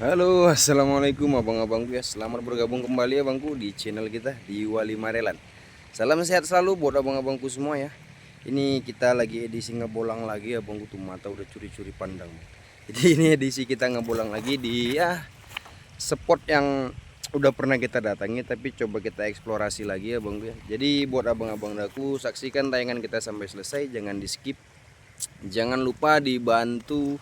Halo, assalamualaikum abang-abangku ya. Selamat bergabung kembali abangku di channel kita di Wali Marelan. Salam sehat selalu buat abang-abangku semua ya. Ini kita lagi edisi ngebolang lagi abangku, tuh mata udah curi-curi pandang. Jadi ini edisi kita ngebolang lagi di spot yang udah pernah kita datangi, tapi coba kita eksplorasi lagi ya bang ya. Jadi buat abang-abang daku, saksikan tayangan kita sampai selesai, jangan di skip. Jangan lupa dibantu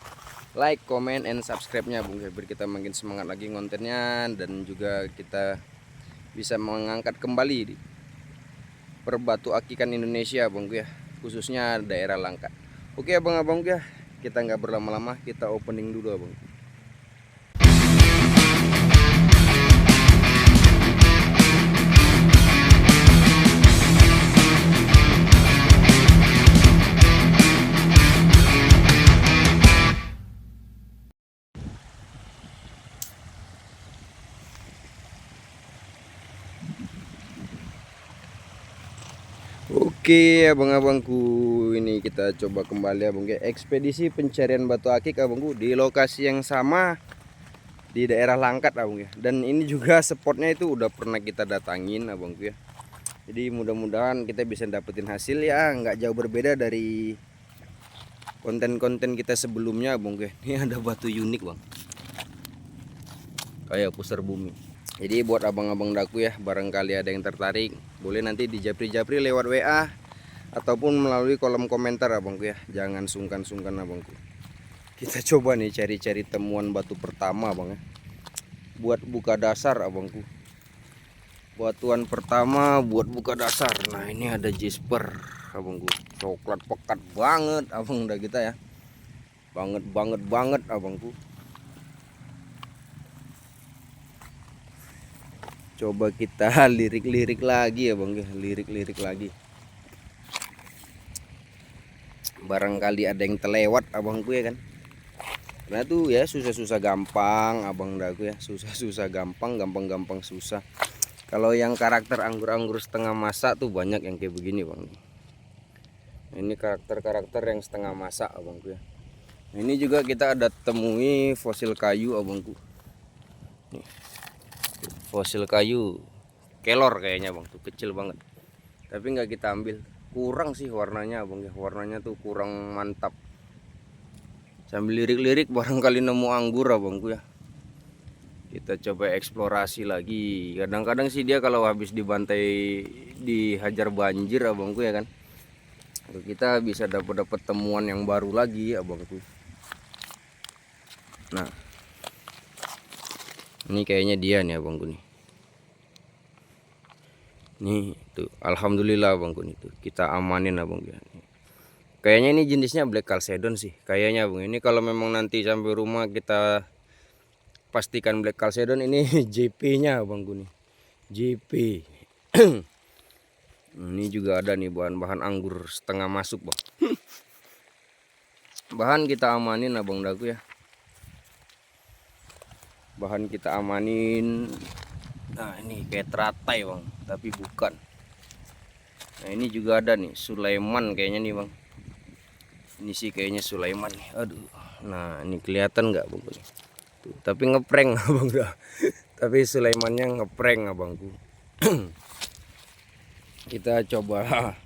like, comment, and subscribe-nya bung ya, biar kita makin semangat lagi kontennya, dan juga kita bisa mengangkat kembali di perbatu akikan Indonesia bang ya, khususnya daerah Langkat. Oke abang-abang ya, kita nggak berlama-lama, kita opening dulu abang. Oke abang-abangku, ini kita coba kembali abang ya, ekspedisi pencarian batu akik abangku di lokasi yang sama di daerah Langkat abang ya. Dan ini juga spotnya itu udah pernah kita datangin abangku ya. Jadi mudah-mudahan kita bisa dapetin hasil ya, nggak jauh berbeda dari konten-konten kita sebelumnya bang. Ini ada batu unik bang, kayak pusar bumi. Jadi buat abang-abang daku ya, barangkali ada yang tertarik, boleh nanti di japri-japri lewat WA ataupun melalui kolom komentar abangku ya. Jangan sungkan-sungkan abangku. Kita coba nih cari-cari temuan batu pertama bang ya, buat buka dasar abangku. Batuan pertama buat buka dasar. Nah ini ada jasper abangku, coklat pekat banget abang udah kita ya, banget abangku. Coba kita lirik-lirik lagi ya bang ya, lirik-lirik lagi. Barangkali ada yang terlewat abangku ya kan. Karena tuh ya susah-susah gampang abang daku ya, susah-susah gampang, gampang-gampang susah. Kalau yang karakter anggur-anggur setengah masak tuh banyak yang kayak begini bang. Ini karakter-karakter yang setengah masak abangku ya. Ini juga kita ada temui fosil kayu abangku. Nih, fosil kayu kelor kayaknya bang, tuh kecil banget. Tapi nggak kita ambil, kurang sih warnanya abang ya, warnanya tuh kurang mantap. Sambil lirik-lirik barangkali nemu anggur abangku ya. Kita coba eksplorasi lagi. Kadang-kadang sih dia kalau habis dibantai dihajar banjir abangku ya kan, kita bisa dapat temuan yang baru lagi abangku. Nah ini kayaknya dia nih abangku nih. Nih tuh, alhamdulillah abangku nih tuh, kita amanin abang ya. Kayaknya ini jenisnya black chalcedon sih kayaknya abang. Ini kalau memang nanti sampai rumah kita pastikan black chalcedon ini. JP-nya abangku nih, JP. Ini juga ada nih bahan-bahan anggur setengah masuk bang. Bahan kita amanin abang daku ya, bahan kita amanin. Nah ini kayak teratai bang, tapi bukan. Nah ini juga ada nih Sulaiman kayaknya nih bang. Ini sih kayaknya Sulaiman nih. Aduh. Nah ini kelihatan nggak bang? Tuh, tapi ngeprank abang dah. Tapi Sulaimannya ngeprank abangku. Kita coba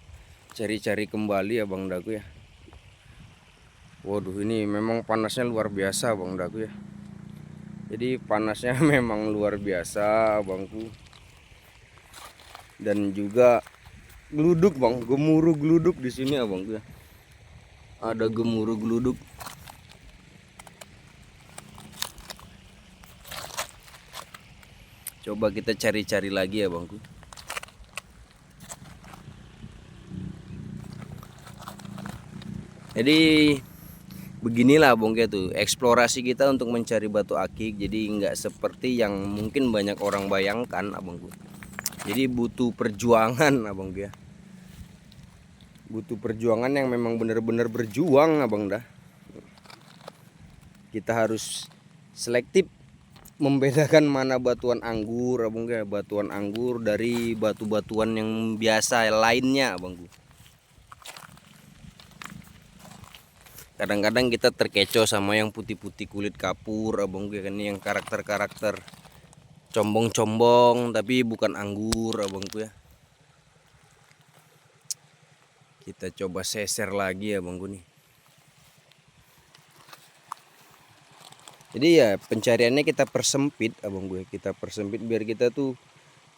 cari-cari kembali abang daku ya. Waduh ini memang panasnya luar biasa abang daku ya. Jadi panasnya memang luar biasa abangku. Dan juga geluduk bang, gemuruh geluduk di sini abangku ya. Ada gemuruh geluduk. Coba kita cari-cari lagi ya bangku. Jadi beginilah bangku tuh eksplorasi kita untuk mencari batu akik. Jadi nggak seperti yang mungkin banyak orang bayangkan abangku. Jadi butuh perjuangan abangku ya. Butuh perjuangan yang memang benar-benar berjuang abang dah. Kita harus selektif membedakan mana batuan anggur abang ya, batuan anggur dari batu-batuan yang biasa lainnya abangku. Kadang-kadang kita terkecoh sama yang putih-putih kulit kapur abangku ya kan, yang karakter-karakter combong-combong tapi bukan anggur abangku ya. Kita coba seser lagi abangku nih. Jadi ya pencariannya kita persempit abangku ya, kita persempit biar kita tuh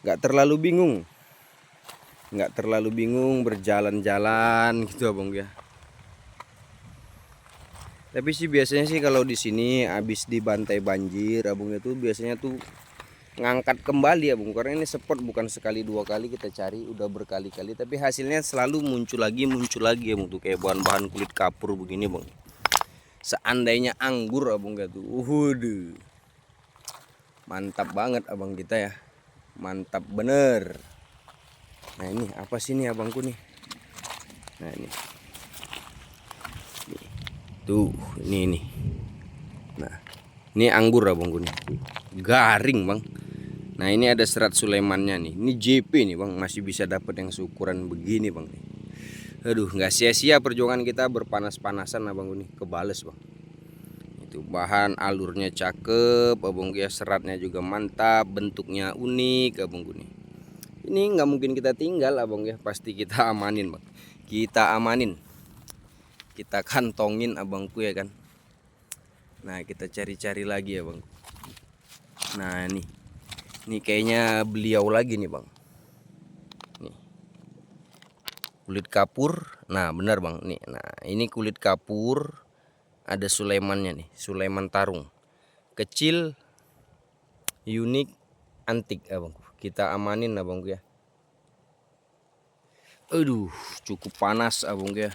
nggak terlalu bingung berjalan-jalan gitu abangku ya. Tapi sih biasanya sih kalau di sini habis dibantai banjir abang itu biasanya tuh ngangkat kembali abang, karena ini spot bukan sekali dua kali kita cari, udah berkali-kali tapi hasilnya selalu muncul lagi abang tuh kayak bahan-bahan kulit kapur begini bang. Seandainya anggur abang tuh, mantap banget abang kita ya, mantap bener. Nah ini apa sih nih abangku nih? Nah ini tuh ini. Nah ini anggur abangku nih, garing bang. Nah ini ada serat Sulaimannya nih, ini JP nih bang, masih bisa dapat yang seukuran begini bang. Aduh nggak sia-sia perjuangan kita berpanas-panasan abangku nih, kebales bang. Itu bahan alurnya cakep abangku ya, seratnya juga mantap, bentuknya unik abangku nih. Ini nggak mungkin kita tinggal abang ya, pasti kita amanin bang, kita amanin, kita kantongin abangku ya kan. Nah kita cari-cari lagi ya bang. Nah ini kayaknya beliau lagi nih bang. Nih kulit kapur. Nah benar bang nih. Nah ini kulit kapur, ada Sulaimannya nih, Sulaiman tarung kecil, unik, antik abangku. Kita amanin abangku ya. Aduh cukup panas abangku ya,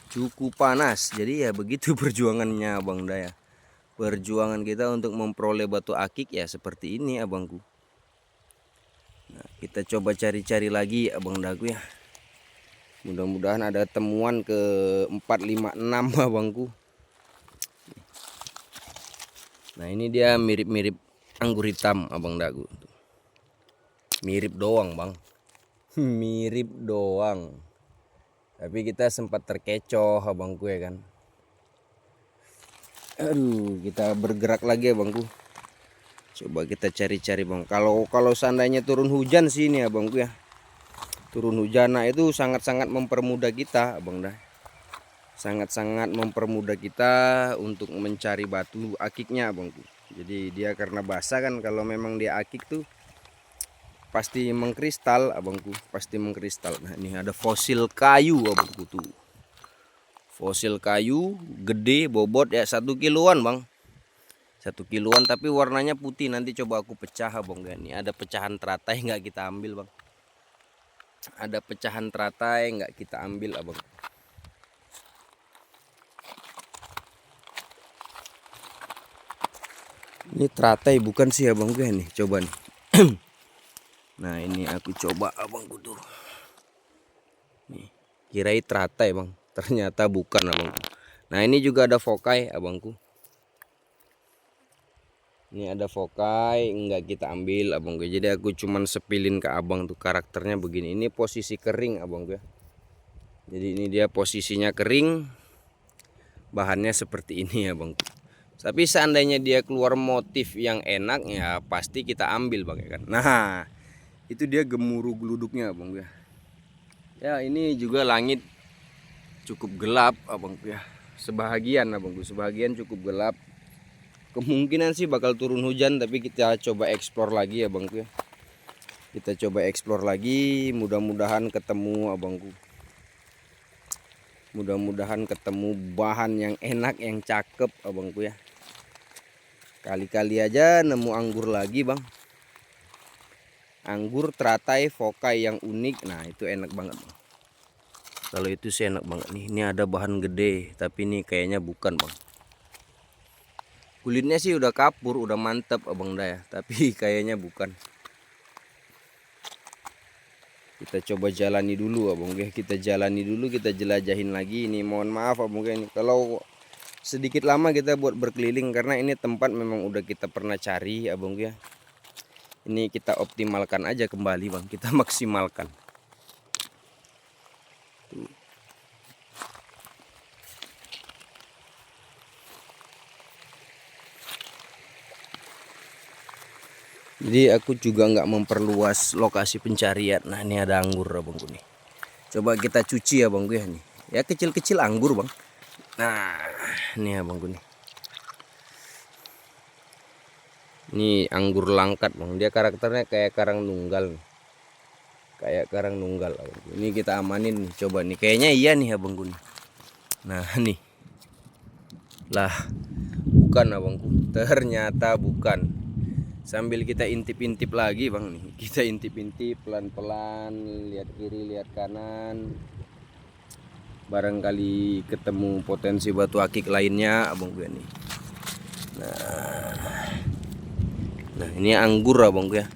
cukup panas. Jadi ya begitu perjuangannya abang Daya. Perjuangan kita untuk memperoleh batu akik ya seperti ini abangku. Nah, kita coba cari-cari lagi abang dagu ya. Mudah-mudahan ada temuan ke 4, 5, 6 abangku. Nah ini dia mirip-mirip anggur hitam abang dagu. Mirip doang bang, mirip doang. Tapi kita sempat terkecoh abangku ya kan. Aduh kita bergerak lagi abangku. Coba kita cari-cari bang. Kalau seandainya turun hujan sih ini abangku ya, turun hujan, nah itu sangat-sangat mempermudah kita abang dah, sangat-sangat mempermudah kita untuk mencari batu akiknya abangku. Jadi dia karena basah kan, kalau memang dia akik tuh pasti mengkristal abangku, pasti mengkristal. Nah ini ada fosil kayu abangku tuh, fosil kayu gede, bobot ya 1 kiloan bang, 1 kiloan tapi warnanya putih. Nanti coba aku pecah abang. Ini ada pecahan teratai nggak kita ambil bang, ada pecahan teratai nggak kita ambil abang. Ini teratai bukan sih abang gue nih, coba nih. Nah ini aku coba abangku tuh, nih kirain teratai bang, ternyata bukan abang. Nah ini juga ada fokai abangku, ini ada fokai nggak kita ambil abang gue. Jadi aku cuman sepilin ke abang tuh, karakternya begini. Ini posisi kering abang gue, jadi ini dia posisinya kering, bahannya seperti ini ya bang. Tapi seandainya dia keluar motif yang enak ya pasti kita ambil bang ya kan. Nah itu dia gemuruh geluduknya abang ya. Ya ini juga langit cukup gelap abang ya, sebahagian abang, sebahagian cukup gelap. Kemungkinan sih bakal turun hujan, tapi kita coba eksplor lagi ya abangku ya. Kita coba eksplor lagi, mudah-mudahan ketemu abangku. Mudah-mudahan ketemu bahan yang enak, yang cakep abangku ya. Kali-kali aja nemu anggur lagi bang. Anggur teratai fokai yang unik, nah itu enak banget bang. Kalau itu sih enak banget nih. Ini ada bahan gede, tapi ini kayaknya bukan bang. Kulitnya sih udah kapur, udah mantep abang Daya, tapi kayaknya bukan. Kita coba jalani dulu abang ya, kita jalani dulu, kita jelajahin lagi. Ini mohon maaf abang ini kalau sedikit lama kita buat berkeliling, karena ini tempat memang udah kita pernah cari abang ya. Ini kita optimalkan aja kembali bang, kita maksimalkan. Tuh. Jadi aku juga nggak memperluas lokasi pencarian. Nah ini ada anggur abangku nih. Coba kita cuci abangku ya nih. Ya kecil-kecil anggur bang. Nah ini abangku nih. Ini anggur langkat bang. Dia karakternya kayak karang nunggal. Kayak karang nunggal abangku. Ini kita amanin nih. Coba nih. Kayaknya iya nih abangku nih. Nah nih. Lah bukan abangku. Ternyata bukan. Sambil kita intip-intip lagi bang nih. Kita intip-intip pelan-pelan. Lihat kiri lihat kanan. Barangkali ketemu potensi batu akik lainnya abang gue nih. Nah ini anggur abang gue ya.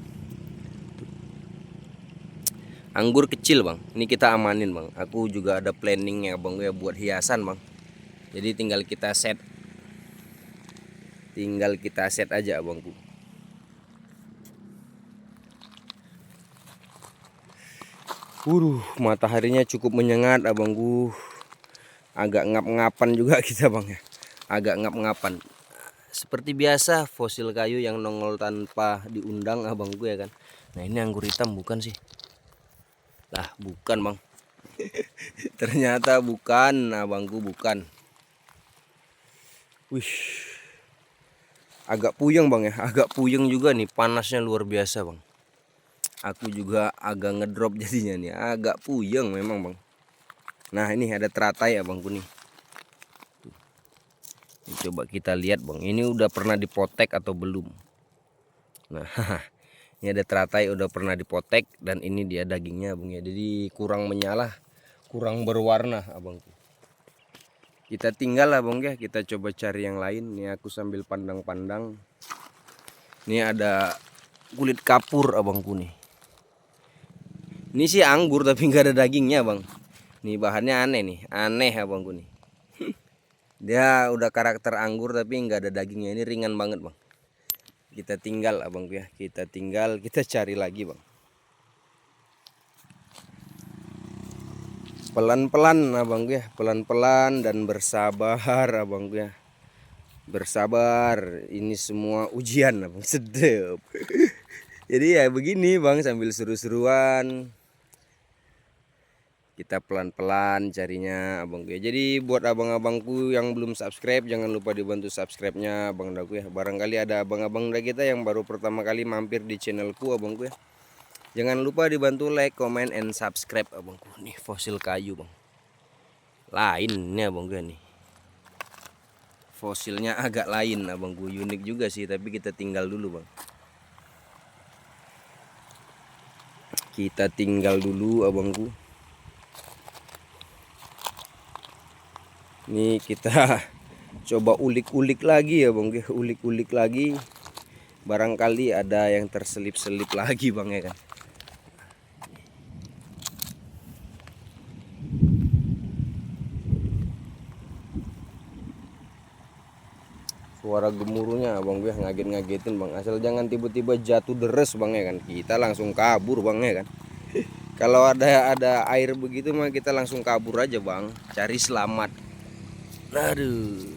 Anggur kecil bang. Ini kita amanin bang. Aku juga ada planningnya abang gue ya buat hiasan bang. Jadi tinggal kita set. Tinggal kita set aja abangku. Mataharinya cukup menyengat abangku. Agak ngap-ngapan juga kita bang ya. Agak ngap-ngapan. Seperti biasa fosil kayu yang nongol tanpa diundang abangku ya kan. Nah ini anggur hitam bukan sih? Lah bukan bang. Ternyata bukan abangku, bukan. Wih, agak puyeng bang ya. Agak puyeng juga nih, panasnya luar biasa bang. Aku juga agak ngedrop jadinya nih. Agak puyeng memang bang. Nah ini ada teratai abangku nih. Coba kita lihat bang. Ini udah pernah dipotek atau belum? Nah ini ada teratai udah pernah dipotek. Dan ini dia dagingnya bang ya. Jadi kurang menyala, kurang berwarna abangku. Kita tinggal lah bang ya. Kita coba cari yang lain. Ini aku sambil pandang-pandang. Ini ada kulit kapur abangku nih. Ini sih anggur tapi nggak ada dagingnya bang. Nih bahannya aneh nih. Aneh abangku nih. Dia udah karakter anggur tapi nggak ada dagingnya. Ini ringan banget bang. Kita tinggal abangku ya. Kita tinggal, kita cari lagi bang. Pelan-pelan abangku ya. Pelan-pelan dan bersabar abangku ya. Bersabar. Ini semua ujian abang. Sedep. Jadi ya begini bang, sambil seru-seruan. Kita pelan-pelan carinya abangku ya. Jadi buat abang-abangku yang belum subscribe, jangan lupa dibantu subscribe-nya abang daku ya. Barangkali ada abang-abang kita yang baru pertama kali mampir di channelku abangku ya. Jangan lupa dibantu like, comment, and subscribe abangku. Nih fosil kayu bang. Lain nih abangku ya nih. Fosilnya agak lain abangku. Unik juga sih, tapi kita tinggal dulu bang. Kita tinggal dulu abangku. Ini kita coba ulik-ulik lagi ya bang, ulik-ulik lagi. Barangkali ada yang terselip-selip lagi bang ya kan. Suara gemuruhnya bang gue ngaget-ngagetin bang. Asal jangan tiba-tiba jatuh deres bang ya kan. Kita langsung kabur bang ya kan. Kalau ada air begitu mah kita langsung kabur aja bang. Cari selamat. Aduh,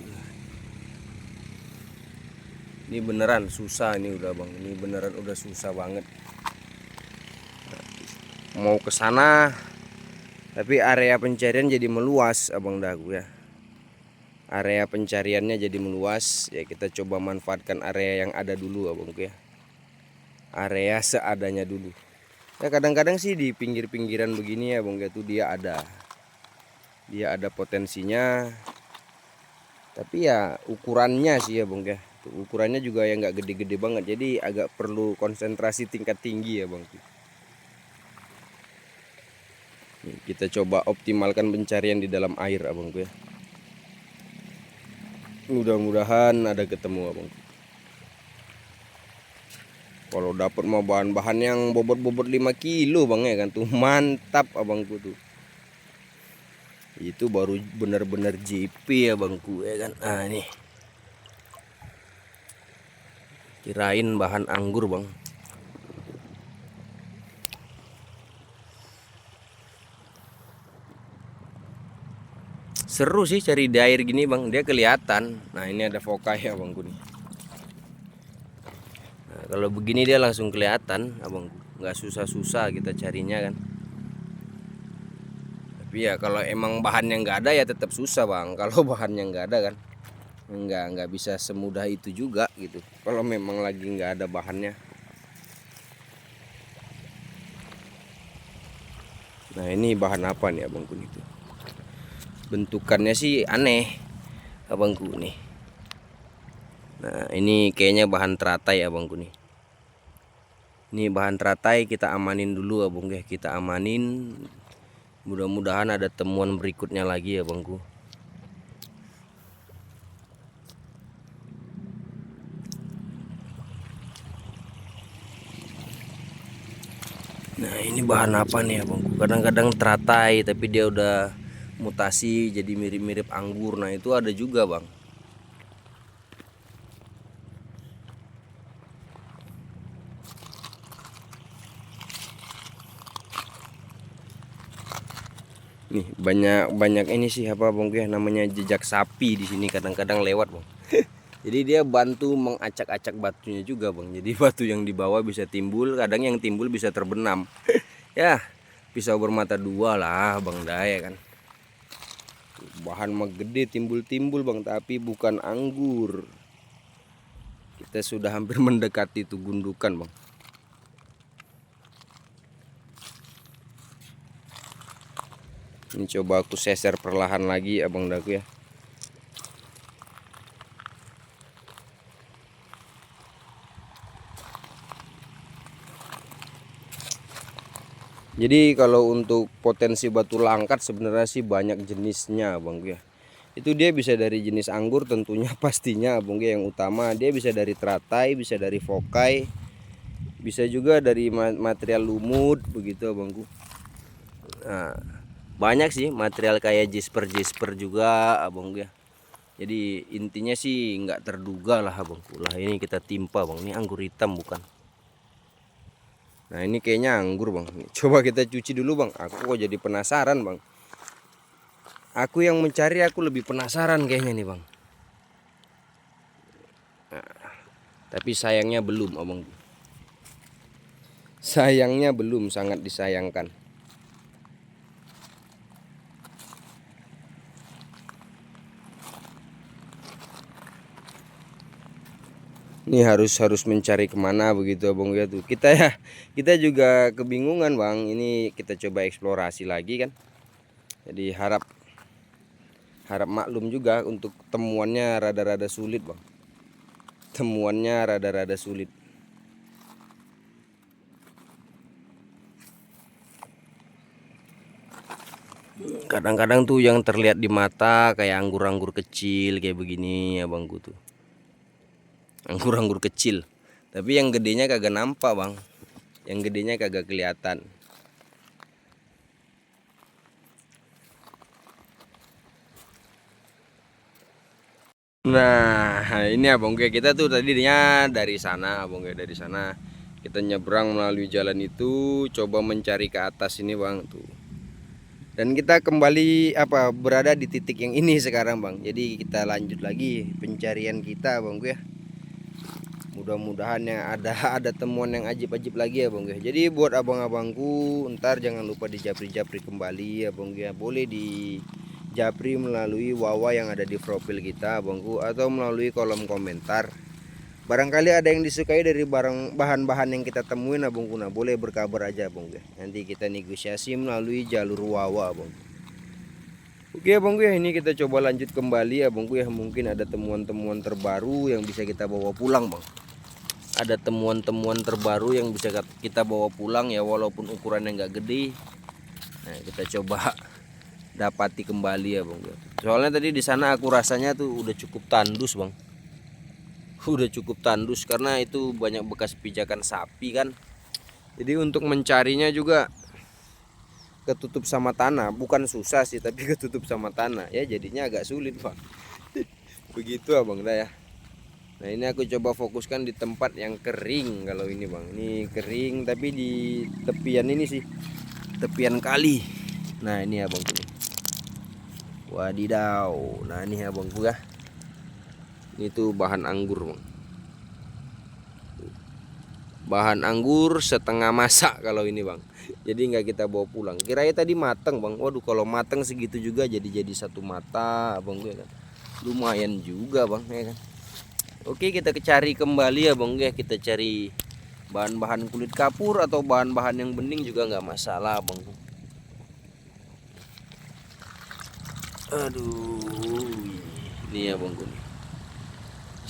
ini beneran susah ini udah bang. Ini beneran udah susah banget. Mau ke sana, tapi area pencarian jadi meluas abang dagu ya. Area pencariannya jadi meluas. Ya kita coba manfaatkan area yang ada dulu abangku ya. Area seadanya dulu. Ya kadang-kadang sih di pinggir-pinggiran begini ya bang, itu dia ada potensinya. Tapi ya ukurannya sih ya bang ya. Ukurannya juga ya nggak gede-gede banget. Jadi agak perlu konsentrasi tingkat tinggi ya bang. Nih, kita coba optimalkan pencarian di dalam air abangku ya. Mudah-mudahan ada ketemu abang. Kalau dapat mau bahan-bahan yang bobot-bobot 5 kilo bang ya kan tuh mantap abangku tuh. Itu baru benar-benar JP ya bangku ya kan. Ah nih. Kirain bahan anggur bang. Seru sih cari di air gini bang, dia kelihatan. Nah ini ada fokai ya bangku nih. Nah, kalau begini dia langsung kelihatan abangku, nggak susah-susah kita carinya kan. Tapi ya kalau emang bahannya nggak ada ya tetap susah bang. Kalau bahannya nggak ada kan nggak bisa semudah itu juga gitu. Kalau memang lagi nggak ada bahannya. Nah ini bahan apa nih abangku itu? Bentukannya sih aneh abangku nih. Nah ini kayaknya bahan teratai abangku nih. Ini bahan teratai, kita amanin dulu abang ya, kita amanin. Mudah-mudahan ada temuan berikutnya lagi ya bangku. Nah ini bahan apa nih ya bangku? Kadang-kadang teratai tapi dia udah mutasi jadi mirip-mirip anggur. Nah itu ada juga bang. Nih banyak ini sih apa bang ya, namanya jejak sapi di sini kadang-kadang lewat bang. Jadi dia bantu mengacak-acak batunya juga bang. Jadi batu yang di bawah bisa timbul, kadang yang timbul bisa terbenam. Ya pisau bermata dua lah bang Daya kan. Bahan mah gede timbul-timbul bang, tapi bukan anggur. Kita sudah hampir mendekati itu gundukan bang. Ini coba aku seser perlahan lagi abang daku ya. Jadi kalau untuk potensi batu langkat sebenarnya sih banyak jenisnya abang ya. Itu dia bisa dari jenis anggur tentunya pastinya abang ya, yang utama dia bisa dari teratai, bisa dari fokai, bisa juga dari material lumut begitu abangku. Nah, banyak sih material kayak jasper juga abang ya. Jadi intinya sih nggak terduga lah abangku. Lah ini kita timpa bang, ini anggur hitam bukan. Nah ini kayaknya anggur bang. Coba kita cuci dulu bang. Aku kok jadi penasaran bang. Aku yang mencari, aku lebih penasaran kayaknya nih bang. Nah, tapi sayangnya belum abang. Sayangnya belum, sangat disayangkan. Ini harus mencari kemana begitu abang ya tuh. Kita juga kebingungan bang. Ini kita coba eksplorasi lagi kan. Jadi harap maklum juga untuk temuannya rada-rada sulit bang. Temuannya rada-rada sulit. Kadang-kadang tuh yang terlihat di mata kayak anggur-anggur kecil kayak begini ya bangku tuh. Anggur-anggur kecil. Tapi yang gedenya kagak nampak bang. Yang gedenya kagak kelihatan. Nah ini abang gue, kita tuh tadinya dari sana abang gue, dari sana kita nyebrang melalui jalan itu, coba mencari ke atas ini bang tuh. Dan kita kembali berada di titik yang ini sekarang bang. Jadi kita lanjut lagi pencarian kita bang gue ya. Mudah-mudahan ya ada temuan yang ajib-ajib lagi ya bang gue. Jadi buat abang-abangku, ntar jangan lupa dijapri-japri kembali ya bang gue. Boleh di japri melalui wawa yang ada di profil kita abangku, atau melalui kolom komentar. Barangkali ada yang disukai dari bahan-bahan yang kita temuin abangku, nah boleh berkabar aja abangku ya. Nanti kita negosiasi melalui jalur wawa abangku. Oke abangku ya, ini kita coba lanjut kembali abangku ya. Mungkin ada temuan-temuan terbaru yang bisa kita bawa pulang bang. Ada temuan-temuan terbaru yang bisa kita bawa pulang ya, walaupun ukurannya nggak gede. Nah kita coba dapati kembali ya bang. Soalnya tadi di sana aku rasanya tuh udah cukup tandus bang. Udah cukup tandus karena itu banyak bekas pijakan sapi kan. Jadi untuk mencarinya juga ketutup sama tanah. Bukan susah sih, tapi ketutup sama tanah ya, jadinya agak sulit bang. Begitu abang dah ya. Nah ini aku coba fokuskan di tempat yang kering. Kalau ini bang, ini kering tapi di tepian ini sih, tepian kali. Nah ini abang tuh. Wadidaw. Nah ini abangku ya. Ini tuh bahan anggur bang. bahan anggur setengah masak kalau ini bang. Jadi nggak kita bawa pulang. Kirain tadi mateng bang. Waduh kalau mateng segitu juga jadi satu mata abang gue kan. Lumayan juga bang ya kan. Oke kita cari kembali ya bang ya. Kita cari bahan-bahan kulit kapur atau bahan-bahan yang bening juga nggak masalah bang. Aduh ini ya bang gue.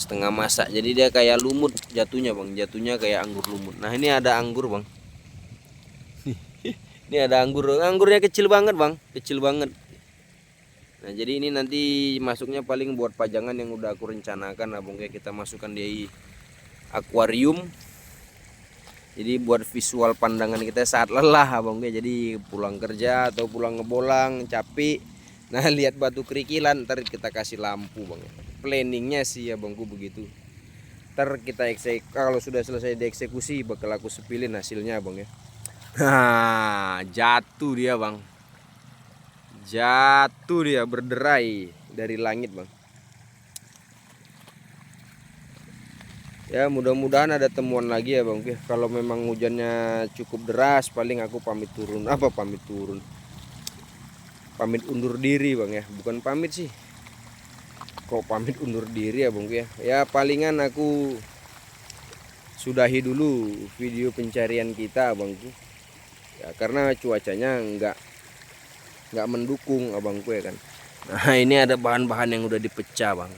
Setengah masak jadi dia kayak lumut jatuhnya bang, jatuhnya kayak anggur lumut. Nah ini ada anggur bang. Ini ada anggurnya kecil banget bang, kecil banget. Nah jadi ini nanti masuknya paling buat pajangan yang udah aku rencanakan abang kayak kita masukkan di akuarium. Jadi buat visual pandangan kita saat lelah abang kayak, jadi pulang kerja atau pulang ngebolang capek. Nah lihat batu kerikilan ntar kita kasih lampu bang. Planningnya sih ya bangku begitu. Ntar kita kalau sudah selesai dieksekusi bakal aku sepilin hasilnya bang ya. Nah jatuh dia bang. Jatuh dia berderai dari langit bang. Ya mudah-mudahan ada temuan lagi ya bang. Kalau memang hujannya cukup deras paling aku pamit undur diri bang ya. Bukan pamit sih, kok pamit undur diri ya bang ya. Ya palingan aku sudahi dulu video pencarian kita abangku ya, karena cuacanya nggak mendukung abangku ya kan. Nah ini ada bahan-bahan yang udah dipecah bang.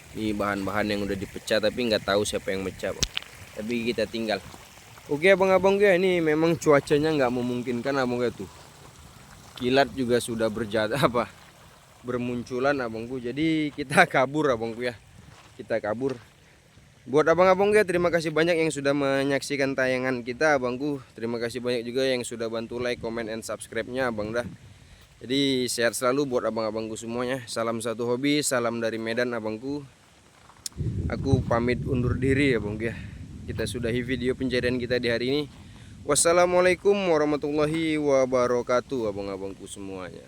Ini bahan-bahan yang udah dipecah tapi nggak tahu siapa yang mecah bang, tapi kita tinggal. Oke abang-abang ya, ini memang cuacanya nggak memungkinkan abang ya. Tuh kilat juga sudah bermunculan abangku, jadi kita kabur abangku ya, kita kabur. Buat abang-abang ya terima kasih banyak yang sudah menyaksikan tayangan kita abangku. Terima kasih banyak juga yang sudah bantu like, comment, and subscribe-nya abang dah. Jadi sehat selalu buat abang-abangku semuanya. Salam satu hobi, salam dari Medan abangku. Aku pamit undur diri abangku ya. Kita sudahi video pencarian kita di hari ini. Wassalamualaikum warahmatullahi wabarakatuh abang-abangku semuanya.